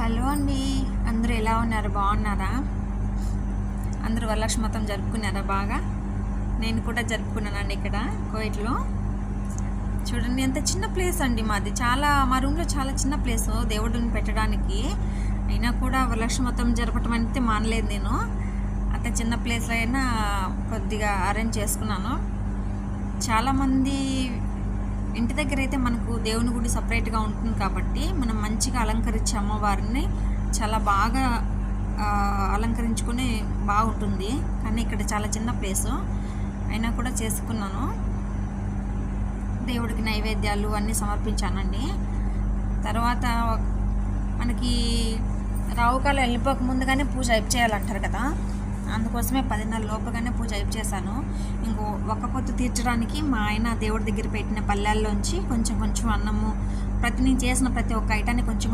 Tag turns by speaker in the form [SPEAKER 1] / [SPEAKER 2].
[SPEAKER 1] Hello అండి. అందరూ ఎలా ఉన్నారు? బాగున్నారా? అందరూ వరలక్ష్మి వ్రతం జరుపుకున్నారా బాగా? నేను కూడా జరుపుకున్నానండి ఇక్కడ కోయిట్లో. చూడండి ఎంత చిన్న ప్లేస్ అండి మాది. మా రూమ్లో చాలా చిన్న ప్లేస్ దేవుడిని పెట్టడానికి. అయినా కూడా వరలక్ష్మి వ్రతం జరపటం అయితే మానలేదు నేను. అంత చిన్న ప్లేస్లో అయినా కొద్దిగా అరేంజ్ చేసుకున్నాను. చాలామంది ఇంటి దగ్గర అయితే మనకు దేవుని గుడి సపరేట్గా ఉంటుంది కాబట్టి మనం మంచిగా అలంకరించి అమ్మవారిని చాలా బాగా అలంకరించుకుని బాగుంటుంది. కానీ ఇక్కడ చాలా చిన్న ప్లేసు అయినా కూడా చేసుకున్నాను. దేవుడికి నైవేద్యాలు అన్నీ సమర్పించానండి. తర్వాత మనకి రావుకాలం వెళ్ళిపోక ముందుగానే పూజ అయిపు చేయాలంటారు కదా, అందుకోసమే 10:30 లోపుగానే పూజ అయిపు చేశాను. ఇంకో ఒక్క పొద్దు తీర్చడానికి మా ఆయన దేవుడి దగ్గర పెట్టిన పళ్ళాల్లోంచి కొంచెం కొంచెం అన్నము, నేను చేసిన ప్రతి ఒక్క ఐటాన్ని కొంచెం కొంచెం